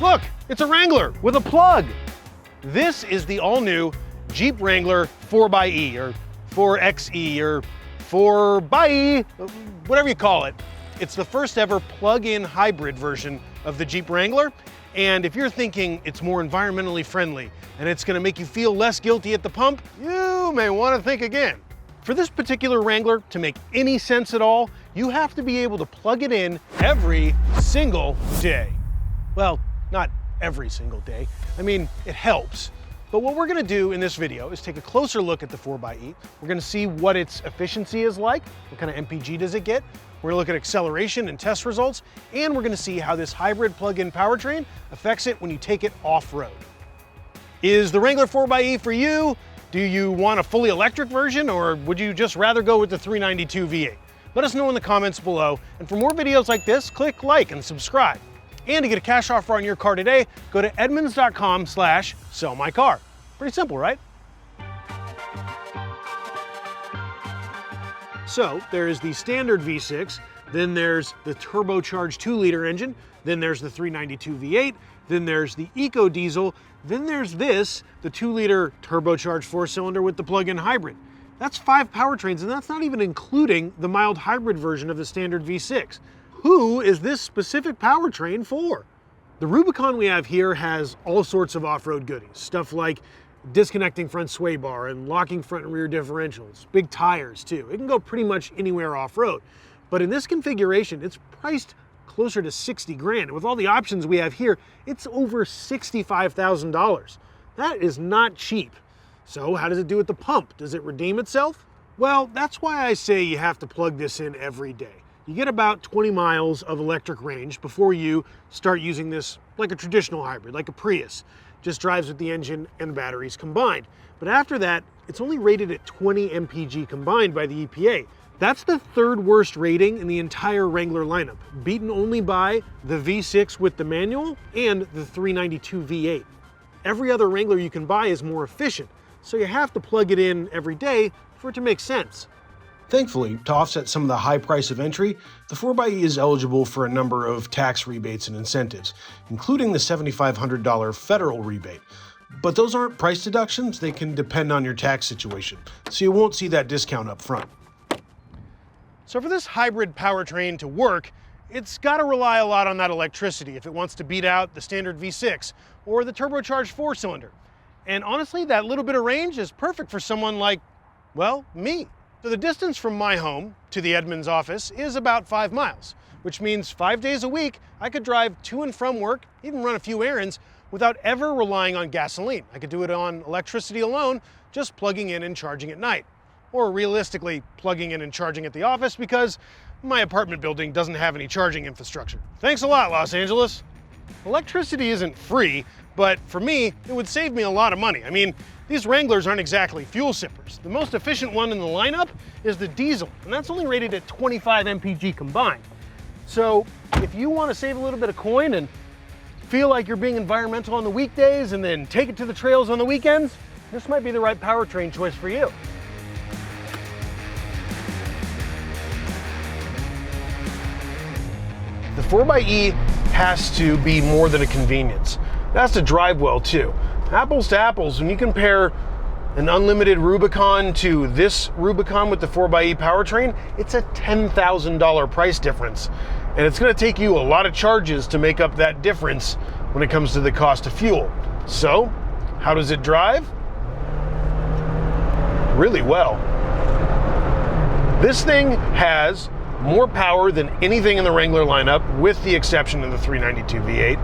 Look, it's a Wrangler with a plug. This is the all-new Jeep Wrangler 4xe or 4xe or 4xe, whatever you call it. It's the first ever plug-in hybrid version of the Jeep Wrangler. And if you're thinking it's more environmentally friendly and it's gonna make you feel less guilty at the pump, you may wanna think again. For this particular Wrangler to make any sense at all, you have to be able to plug it in every single day. Well, not every single day. I mean, it helps. But what we're gonna do in this video is take a closer look at the 4xe. We're gonna see what its efficiency is like, what kind of MPG does it get. We're gonna look at acceleration and test results, and we're gonna see how this hybrid plug-in powertrain affects it when you take it off-road. Is the Wrangler 4xe for you? Do you want a fully electric version, or would you just rather go with the 392 V8? Let us know in the comments below, and for more videos like this, click like and subscribe. And to get a cash offer on your car today, go to edmunds.com/sellmycar. Pretty simple, right? So there's the standard V6, then there's the turbocharged 2-liter engine, then there's the 392 V8, then there's the Eco Diesel, then there's this, the 2-liter turbocharged 4-cylinder with the plug-in hybrid. That's 5 powertrains, and that's not even including the mild hybrid version of the standard V6. Who is this specific powertrain for? The Rubicon we have here has all sorts of off-road goodies, stuff like disconnecting front sway bar and locking front and rear differentials, big tires too. It can go pretty much anywhere off-road. But in this configuration, it's priced closer to 60 grand. And with all the options we have here, it's over $65,000. That is not cheap. So how does it do at the pump? Does it redeem itself? Well, that's why I say you have to plug this in every day. You get about 20 miles of electric range before you start using this like a traditional hybrid, like a Prius. Just drives with the engine and batteries combined. But after that, it's only rated at 20 mpg combined by the EPA. That's the 3rd worst rating in the entire Wrangler lineup, beaten only by the V6 with the manual and the 392 V8. Every other Wrangler you can buy is more efficient, so you have to plug it in every day for it to make sense. Thankfully, to offset some of the high price of entry, the 4xe is eligible for a number of tax rebates and incentives, including the $7,500 federal rebate. But those aren't price deductions, they can depend on your tax situation, so you won't see that discount up front. So for this hybrid powertrain to work, it's got to rely a lot on that electricity if it wants to beat out the standard V6 or the turbocharged 4-cylinder. And honestly, that little bit of range is perfect for someone like, well, me. So the distance from my home to the Edmunds office is about 5 miles, which means 5 days a week, I could drive to and from work, even run a few errands, without ever relying on gasoline. I could do it on electricity alone, just plugging in and charging at night. Or realistically, plugging in and charging at the office because my apartment building doesn't have any charging infrastructure. Thanks a lot, Los Angeles. Electricity isn't free, but for me, it would save me a lot of money. I mean, these Wranglers aren't exactly fuel sippers. The most efficient one in the lineup is the diesel, and that's only rated at 25 mpg combined. So if you want to save a little bit of coin and feel like you're being environmental on the weekdays and then take it to the trails on the weekends, this might be the right powertrain choice for you. The 4xe has to be more than a convenience. It has to drive well too. Apples to apples, when you compare an unlimited Rubicon to this Rubicon with the 4xe powertrain, it's a $10,000 price difference. And it's gonna take you a lot of charges to make up that difference when it comes to the cost of fuel. So, how does it drive? Really well. This thing has more power than anything in the Wrangler lineup, with the exception of the 392 V8.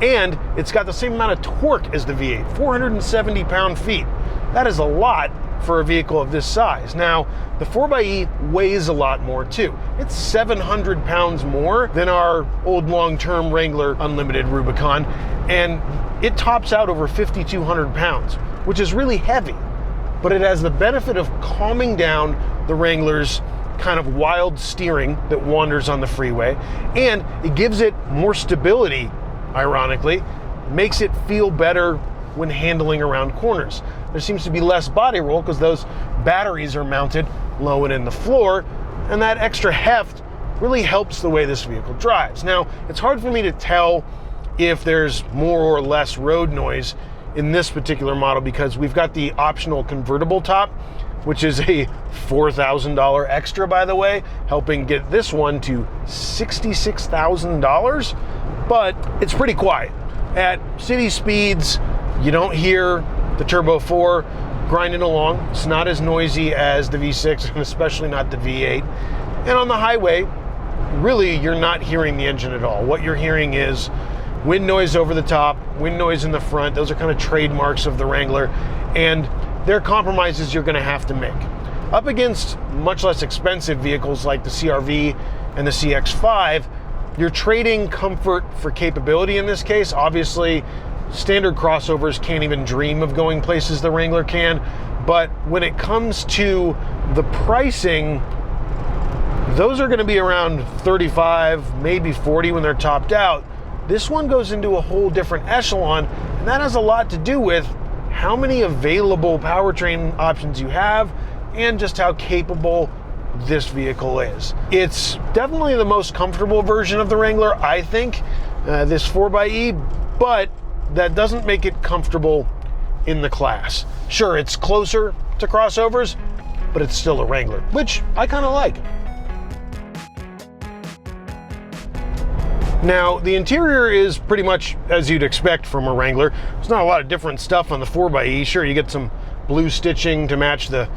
And it's got the same amount of torque as the V8, 470 pound-feet. That is a lot for a vehicle of this size. Now, the 4xe weighs a lot more too. It's 700 pounds more than our old long-term Wrangler Unlimited Rubicon, and it tops out over 5,200 pounds, which is really heavy. But it has the benefit of calming down the Wrangler's kind of wild steering that wanders on the freeway, and it gives it more stability, ironically, makes it feel better when handling around corners. There seems to be less body roll because those batteries are mounted low and in the floor, and that extra heft really helps the way this vehicle drives. Now, it's hard for me to tell if there's more or less road noise in this particular model, because we've got the optional convertible top, which is a $4,000 extra, by the way, helping get this one to $66,000, but it's pretty quiet. At city speeds, you don't hear the Turbo 4 grinding along. It's not as noisy as the V6, and especially not the V8. And on the highway, really, you're not hearing the engine at all. What you're hearing is wind noise over the top, wind noise in the front. Those are kind of trademarks of the Wrangler, and they're compromises you're going to have to make. Up against much less expensive vehicles like the CR-V and the CX-5, you're trading comfort for capability in this case. Obviously, standard crossovers can't even dream of going places the Wrangler can, but when it comes to the pricing, those are going to be around 35, maybe 40 when they're topped out. This one goes into a whole different echelon, and that has a lot to do with how many available powertrain options you have and just how capable this vehicle is. It's definitely the most comfortable version of the Wrangler, I think, this 4xe, but that doesn't make it comfortable in the class. Sure, it's closer to crossovers, but it's still a Wrangler, which I kind of like. Now, the interior is pretty much as you'd expect from a Wrangler. There's not a lot of different stuff on the 4xe. Sure, you get some blue stitching to match the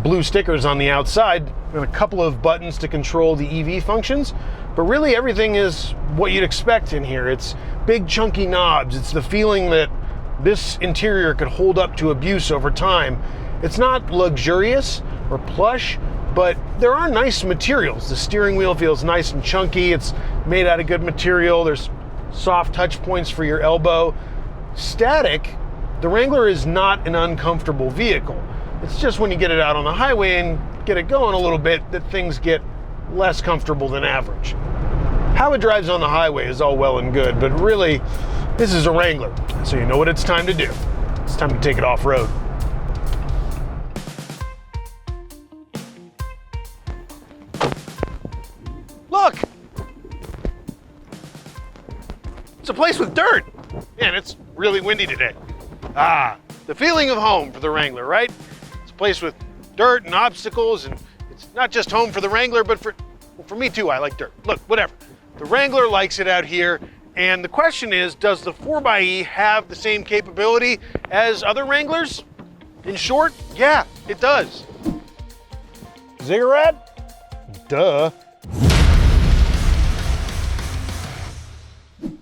blue stickers on the outside, and a couple of buttons to control the EV functions, but really everything is what you'd expect in here. It's big chunky knobs. It's the feeling that this interior could hold up to abuse over time. It's not luxurious or plush, but there are nice materials. The steering wheel feels nice and chunky. It's made out of good material. There's soft touch points for your elbow. Static, the Wrangler is not an uncomfortable vehicle. It's just when you get it out on the highway and get it going a little bit that things get less comfortable than average. How it drives on the highway is all well and good, but really, this is a Wrangler, so you know what it's time to do. It's time to take it off-road. Look! It's a place with dirt! Man, it's really windy today. Ah, the feeling of home for the Wrangler, right? It's a place with dirt and obstacles, and it's not just home for the Wrangler, but for me too. I like dirt. Look, whatever. The Wrangler likes it out here, and the question is, does the 4xe have the same capability as other Wranglers? In short, yeah, it does. Cigarette? Duh.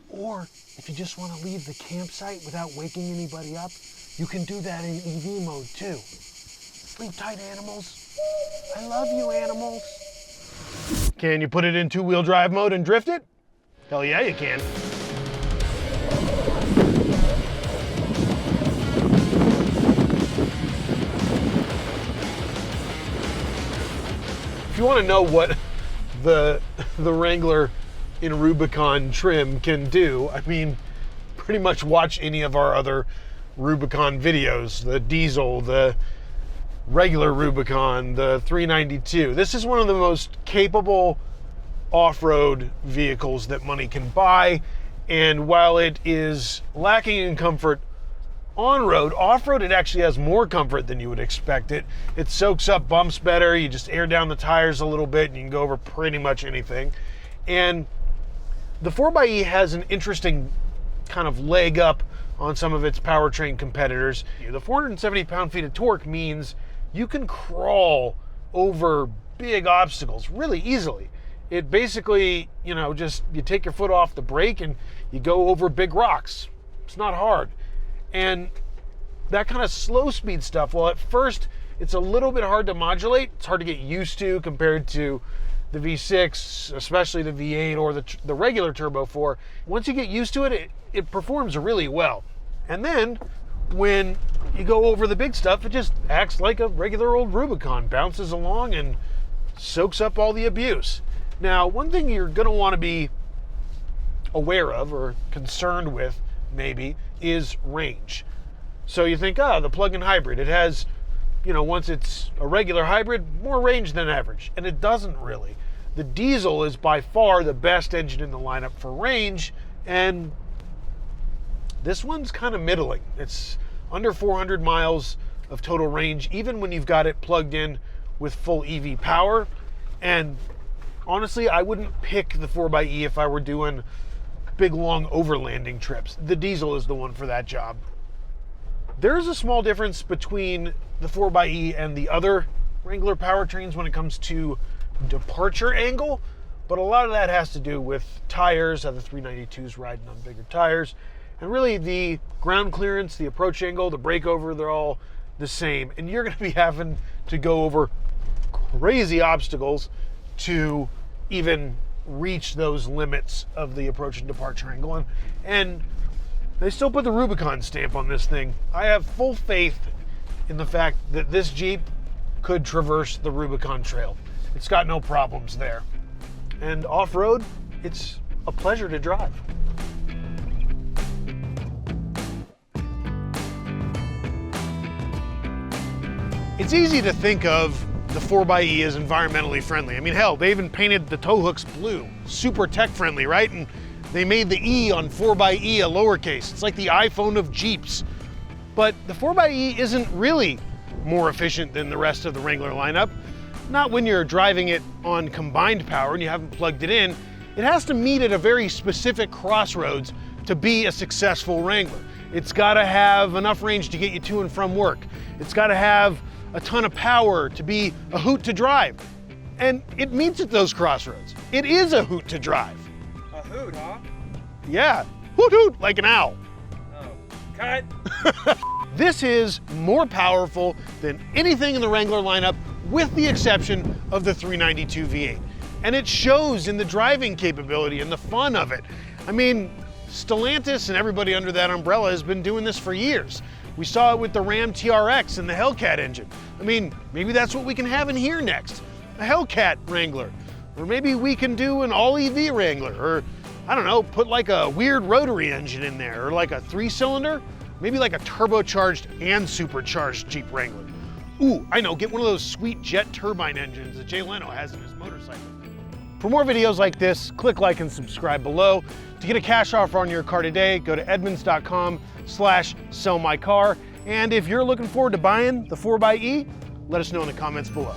Or if you just want to leave the campsite without waking anybody up, you can do that in EV mode too. Sleep tight, animals. I love you, animals. Can you put it in two-wheel drive mode and drift it? Hell yeah, you can. If you want to know what the Wrangler in Rubicon trim can do, I mean, pretty much watch any of our other Rubicon videos, the diesel, the regular Rubicon, the 392. This is one of the most capable off-road vehicles that money can buy, and while it is lacking in comfort on-road, off-road it actually has more comfort than you would expect. It soaks up bumps better. You just air down the tires a little bit and you can go over pretty much anything. And the 4xe has an interesting kind of leg up on some of its powertrain competitors. The 470 pound-feet of torque means you can crawl over big obstacles really easily. It basically, just you take your foot off the brake and you go over big rocks. It's not hard. And that kind of slow speed stuff, well, at first it's a little bit hard to modulate. It's hard to get used to compared to the V6, especially the V8 or the regular Turbo 4. Once you get used to it, it performs really well. And then when you go over the big stuff, it just acts like a regular old Rubicon, bounces along and soaks up all the abuse. Now, one thing you're going to want to be aware of or concerned with, maybe, is range. So you think, the plug-in hybrid, it has, once it's a regular hybrid, more range than average. And it doesn't really. The diesel is by far the best engine in the lineup for range, and This one's kind of middling. It's under 400 miles of total range, even when you've got it plugged in with full EV power. And honestly, I wouldn't pick the 4xe if I were doing big, long overlanding trips. The diesel is the one for that job. There's a small difference between the 4xe and the other Wrangler powertrains when it comes to departure angle, but a lot of that has to do with tires, how the 392's riding on bigger tires, and really the ground clearance, the approach angle, the breakover, they're all the same. And you're going to be having to go over crazy obstacles to even reach those limits of the approach and departure angle. And they still put the Rubicon stamp on this thing. I have full faith in the fact that this Jeep could traverse the Rubicon Trail. It's got no problems there. And off-road, it's a pleasure to drive. It's easy to think of the 4xe as environmentally friendly. I mean, hell, they even painted the tow hooks blue. Super tech friendly, right? And they made the E on 4xe a lowercase. It's like the iPhone of Jeeps. But the 4xe isn't really more efficient than the rest of the Wrangler lineup. Not when you're driving it on combined power and you haven't plugged it in. It has to meet at a very specific crossroads to be a successful Wrangler. It's gotta have enough range to get you to and from work. It's gotta have a ton of power to be a hoot to drive. And it meets at those crossroads. It is a hoot to drive. A hoot, huh? Yeah, hoot hoot, like an owl. Oh, cut. This is more powerful than anything in the Wrangler lineup, with the exception of the 392 V8. And it shows in the driving capability and the fun of it. I mean, Stellantis and everybody under that umbrella has been doing this for years. We saw it with the Ram TRX and the Hellcat engine. I mean, maybe that's what we can have in here next. A Hellcat Wrangler. Or maybe we can do an all-EV Wrangler. Or, I don't know, put like a weird rotary engine in there. Or like a 3-cylinder. Maybe like a turbocharged and supercharged Jeep Wrangler. Ooh, I know, get one of those sweet jet turbine engines that Jay Leno has in his motorcycle. For more videos like this, click like and subscribe below. To get a cash offer on your car today, go to edmunds.com/sellmycar. And if you're looking forward to buying the 4xe, let us know in the comments below.